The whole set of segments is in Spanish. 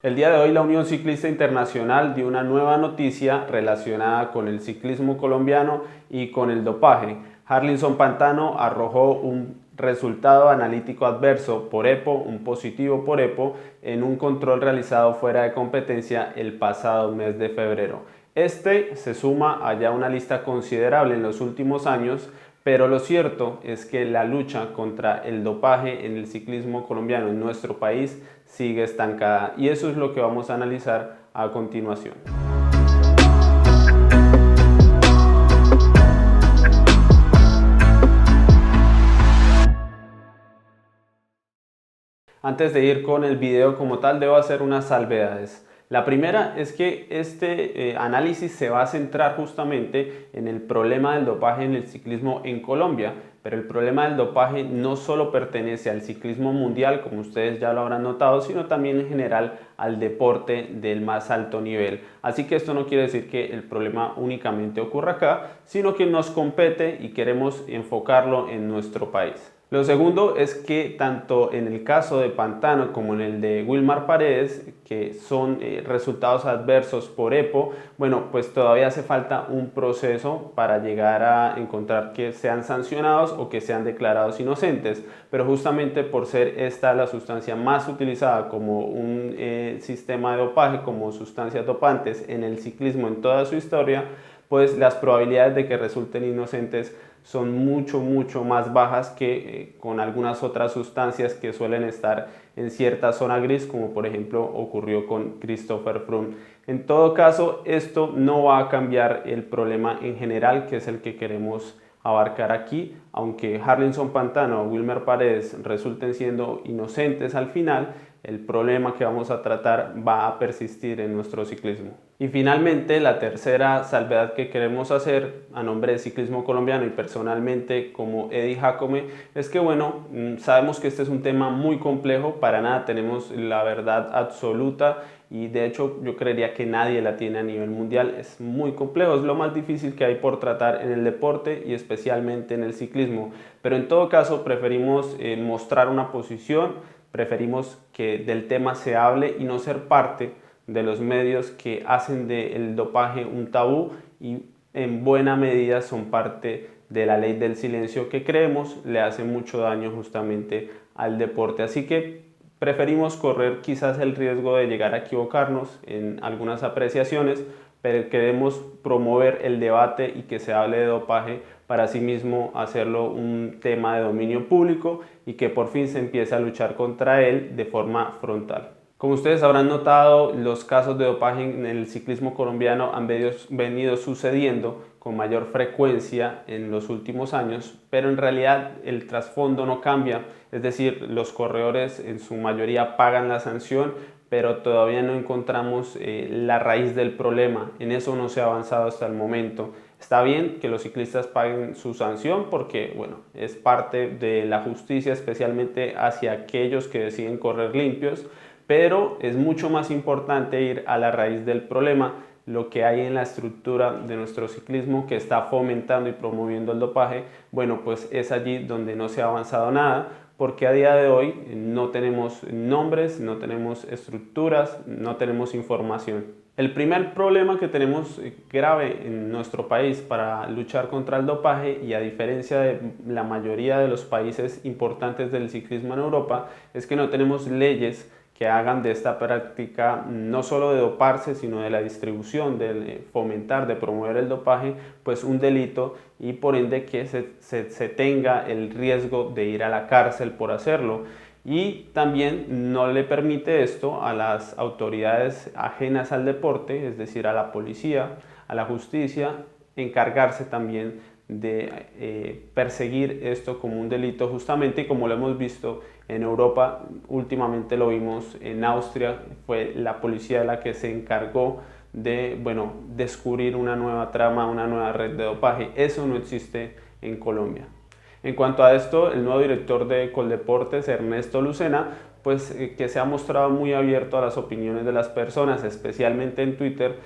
El día de hoy la Unión Ciclista Internacional dio una nueva noticia relacionada con el ciclismo colombiano y con el dopaje. Harlinson Pantano arrojó un resultado analítico adverso por EPO, un positivo por EPO, en un control realizado fuera de competencia el pasado mes de febrero. Este se suma a ya una lista considerable en los últimos años, pero lo cierto es que la lucha contra el dopaje en el ciclismo colombiano en nuestro país sigue estancada y eso es lo que vamos a analizar a continuación. Antes de ir con el video como tal, debo hacer unas salvedades. La primera es que este análisis se va a centrar justamente en el problema del dopaje en el ciclismo en Colombia, pero el problema del dopaje no solo pertenece al ciclismo mundial, como ustedes ya lo habrán notado, sino también en general al deporte del más alto nivel. Así que esto no quiere decir que el problema únicamente ocurra acá, sino que nos compete y queremos enfocarlo en nuestro país. Lo segundo es que tanto en el caso de Pantano como en el de Wilmar Paredes, que son resultados adversos por EPO, bueno, pues todavía hace falta un proceso para llegar a encontrar que sean sancionados o que sean declarados inocentes, pero justamente por ser esta la sustancia más utilizada como un sistema de dopaje, como sustancias dopantes en el ciclismo en toda su historia, pues las probabilidades de que resulten inocentes son mucho más bajas que con algunas otras sustancias que suelen estar en cierta zona gris, como por ejemplo ocurrió con Christopher Froome. En todo caso, esto no va a cambiar el problema en general, que es el que queremos abarcar aquí, aunque Harlinson Pantano o Wilmer Paredes resulten siendo inocentes al final, el problema que vamos a tratar va a persistir en nuestro ciclismo. Y finalmente, la tercera salvedad que queremos hacer a nombre de Ciclismo Colombiano y personalmente como Eddie Jacome es que bueno, sabemos que este es un tema muy complejo, para nada tenemos la verdad absoluta y de hecho yo creería que nadie la tiene a nivel mundial, es muy complejo, es lo más difícil que hay por tratar en el deporte y especialmente en el ciclismo, pero en todo caso preferimos mostrar una posición, preferimos que del tema se hable y no ser parte de los medios que hacen del dopaje un tabú y en buena medida son parte de la ley del silencio que creemos le hace mucho daño justamente al deporte. Así que preferimos correr quizás el riesgo de llegar a equivocarnos en algunas apreciaciones, pero queremos promover el debate y que se hable de dopaje para asimismo hacerlo un tema de dominio público y que por fin se empiece a luchar contra él de forma frontal. Como ustedes habrán notado, los casos de dopaje en el ciclismo colombiano han venido sucediendo con mayor frecuencia en los últimos años, pero en realidad el trasfondo no cambia, es decir, los corredores en su mayoría pagan la sanción, pero todavía no encontramos la raíz del problema, en eso no se ha avanzado hasta el momento. Está bien que los ciclistas paguen su sanción porque, bueno, es parte de la justicia, especialmente hacia aquellos que deciden correr limpios, pero es mucho más importante ir a la raíz del problema, lo que hay en la estructura de nuestro ciclismo que está fomentando y promoviendo el dopaje. Bueno, pues es allí donde no se ha avanzado nada, porque a día de hoy no tenemos nombres, no tenemos estructuras, no tenemos información. El primer problema que tenemos grave en nuestro país para luchar contra el dopaje, y a diferencia de la mayoría de los países importantes del ciclismo en Europa, es que no tenemos leyes que hagan de esta práctica no solo de doparse, sino de la distribución, de fomentar, de promover el dopaje, pues un delito y por ende que se tenga el riesgo de ir a la cárcel por hacerlo. Y también no le permite esto a las autoridades ajenas al deporte, es decir, a la policía, a la justicia, encargarse también de perseguir esto como un delito, justamente como lo hemos visto en Europa. Últimamente lo vimos en Austria, fue la policía la que se encargó de, bueno, descubrir una nueva trama, una nueva red de dopaje. Eso no existe en Colombia. En cuanto a esto, el nuevo director de Coldeportes, Ernesto Lucena, pues que se ha mostrado muy abierto a las opiniones de las personas, especialmente en Twitter,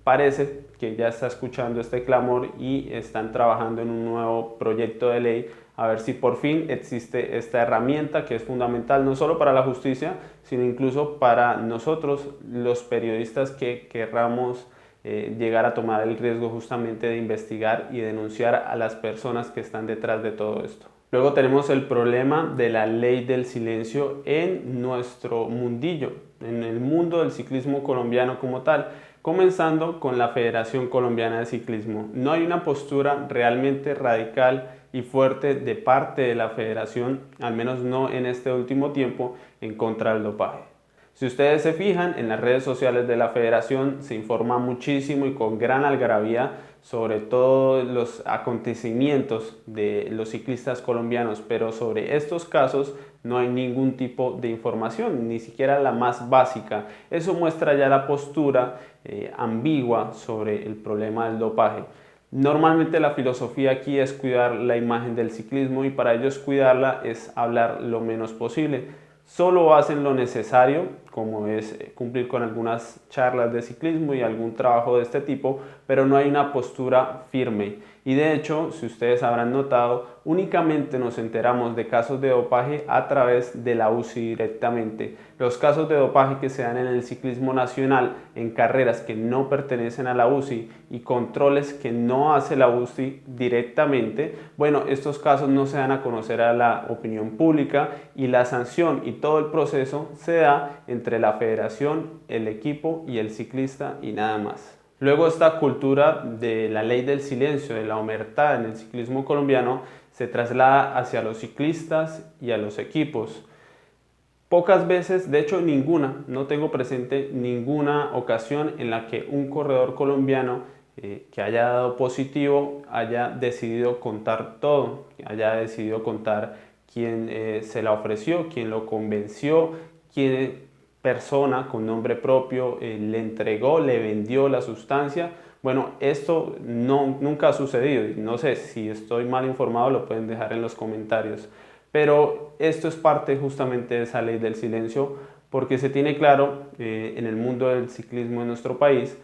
parece que ya está escuchando este clamor y están trabajando en un nuevo proyecto de ley a ver si por fin existe esta herramienta que es fundamental no solo para la justicia, sino incluso para nosotros, los periodistas que querramos llegar a tomar el riesgo justamente de investigar y denunciar a las personas que están detrás de todo esto. Luego tenemos el problema de la ley del silencio en nuestro mundillo, en el mundo del ciclismo colombiano como tal, comenzando con la Federación Colombiana de Ciclismo. No hay una postura realmente radical y fuerte de parte de la federación, al menos no en este último tiempo, en contra del dopaje. Si ustedes se fijan, en las redes sociales de la federación se informa muchísimo y con gran algarabía sobre todos los acontecimientos de los ciclistas colombianos, pero sobre estos casos no hay ningún tipo de información, ni siquiera la más básica. Eso muestra ya la postura ambigua sobre el problema del dopaje. Normalmente la filosofía aquí es cuidar la imagen del ciclismo y para ellos cuidarla es hablar lo menos posible. Solo hacen lo necesario, como es cumplir con algunas charlas de ciclismo y algún trabajo de este tipo, pero no hay una postura firme. Y de hecho, si ustedes habrán notado, únicamente nos enteramos de casos de dopaje a través de la UCI directamente. Los casos de dopaje que se dan en el ciclismo nacional, en carreras que no pertenecen a la UCI y controles que no hace la UCI directamente, bueno, estos casos no se dan a conocer a la opinión pública y la sanción y todo el proceso se da entre la federación, el equipo y el ciclista y nada más. Luego esta cultura de la ley del silencio, de la omertá en el ciclismo colombiano, se traslada hacia los ciclistas y a los equipos. Pocas veces, de hecho ninguna, no tengo presente ninguna ocasión en la que un corredor colombiano que haya dado positivo haya decidido contar todo, haya decidido contar quién se la ofreció, quién lo convenció, quién persona con nombre propio le entregó, le vendió la sustancia. Bueno, esto nunca ha sucedido y no sé si estoy mal informado, lo pueden dejar en los comentarios. Pero esto es parte justamente de esa ley del silencio porque se tiene claro en el mundo del ciclismo en nuestro país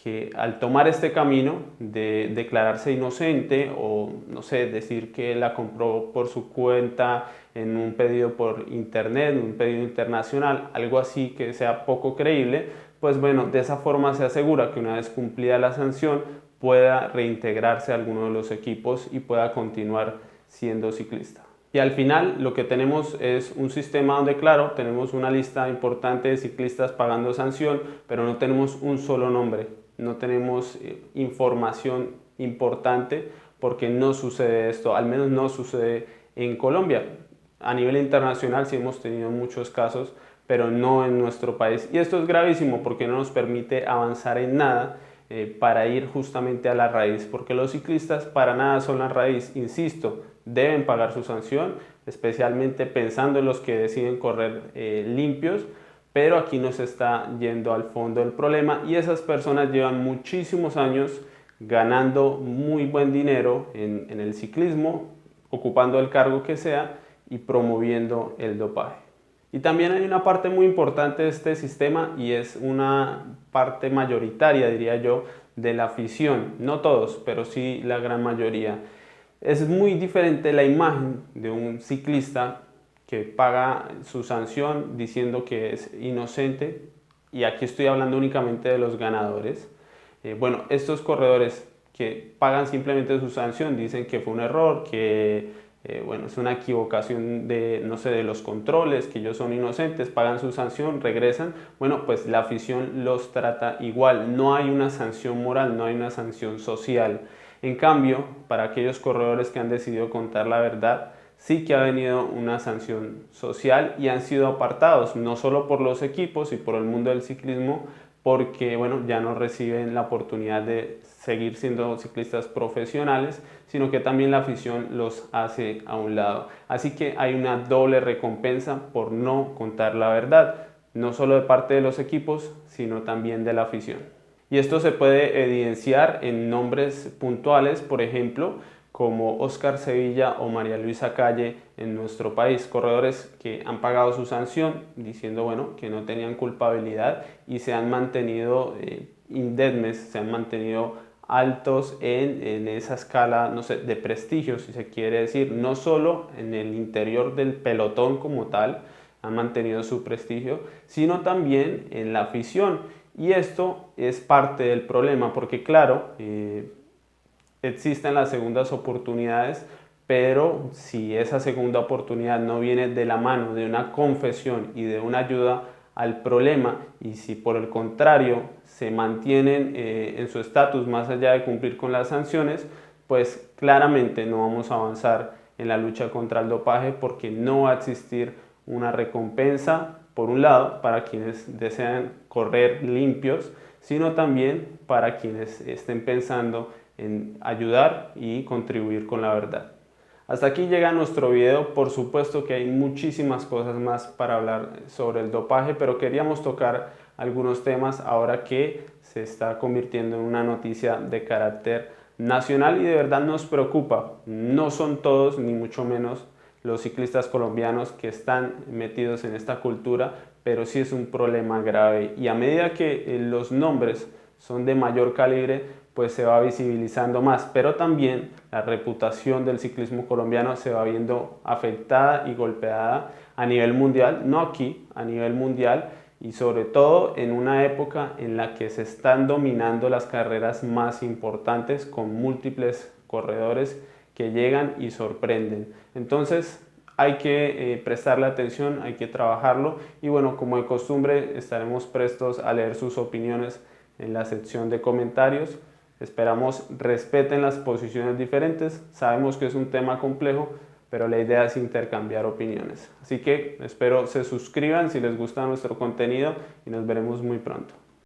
que al tomar este camino de declararse inocente o, no sé, decir que la compró por su cuenta en un pedido por internet, un pedido internacional, algo así que sea poco creíble, pues bueno, de esa forma se asegura que una vez cumplida la sanción pueda reintegrarse a alguno de los equipos y pueda continuar siendo ciclista. Y al final lo que tenemos es un sistema donde, claro, tenemos una lista importante de ciclistas pagando sanción, pero no tenemos un solo nombre, no tenemos información importante porque no sucede esto, al menos no sucede en Colombia. A nivel internacional sí hemos tenido muchos casos, pero no en nuestro país. Y esto es gravísimo porque no nos permite avanzar en nada para ir justamente a la raíz, porque los ciclistas para nada son la raíz, insisto, deben pagar su sanción, especialmente pensando en los que deciden correr limpios, pero aquí no se está yendo al fondo del problema y esas personas llevan muchísimos años ganando muy buen dinero en el ciclismo, ocupando el cargo que sea y promoviendo el dopaje. Y también hay una parte muy importante de este sistema y es una parte mayoritaria, diría yo, de la afición. No todos, pero sí la gran mayoría. Es muy diferente la imagen de un ciclista que paga su sanción diciendo que es inocente, y aquí estoy hablando únicamente de los ganadores. Bueno, estos corredores que pagan simplemente su sanción dicen que fue un error, que bueno, es una equivocación de, no sé, de los controles, que ellos son inocentes, pagan su sanción, regresan. Bueno, pues la afición los trata igual, no hay una sanción moral, no hay una sanción social. En cambio, para aquellos corredores que han decidido contar la verdad, sí que ha venido una sanción social y han sido apartados, no solo por los equipos y por el mundo del ciclismo, porque bueno, ya no reciben la oportunidad de seguir siendo ciclistas profesionales, sino que también la afición los hace a un lado. Así que hay una doble recompensa por no contar la verdad, no solo de parte de los equipos, sino también de la afición. Y esto se puede evidenciar en nombres puntuales, por ejemplo, como Oscar Sevilla o María Luisa Calle en nuestro país, corredores que han pagado su sanción diciendo bueno, que no tenían culpabilidad y se han mantenido indetmes se han mantenido altos en esa escala, no sé, de prestigio, si se quiere decir, no solo en el interior del pelotón como tal, han mantenido su prestigio, sino también en la afición. Y esto es parte del problema, porque claro, existen las segundas oportunidades, pero si esa segunda oportunidad no viene de la mano de una confesión y de una ayuda al problema, y si por el contrario se mantienen en su estatus más allá de cumplir con las sanciones, pues claramente no vamos a avanzar en la lucha contra el dopaje, porque no va a existir una recompensa, por un lado, para quienes desean correr limpios, sino también para quienes estén pensando en ayudar y contribuir con la verdad. Hasta aquí llega nuestro video. Por supuesto que hay muchísimas cosas más para hablar sobre el dopaje, pero queríamos tocar algunos temas ahora que se está convirtiendo en una noticia de carácter nacional y de verdad nos preocupa. No son todos, ni mucho menos, los ciclistas colombianos que están metidos en esta cultura, pero sí es un problema grave, y a medida que los nombres son de mayor calibre, pues se va visibilizando más, pero también la reputación del ciclismo colombiano se va viendo afectada y golpeada a nivel mundial, no aquí, a nivel mundial, y sobre todo en una época en la que se están dominando las carreras más importantes con múltiples corredores que llegan y sorprenden. Entonces hay que prestarle atención, hay que trabajarlo, y bueno, como de costumbre estaremos prestos a leer sus opiniones en la sección de comentarios. Esperamos respeten las posiciones diferentes. Sabemos que es un tema complejo, pero la idea es intercambiar opiniones. Así que espero se suscriban si les gusta nuestro contenido y nos veremos muy pronto.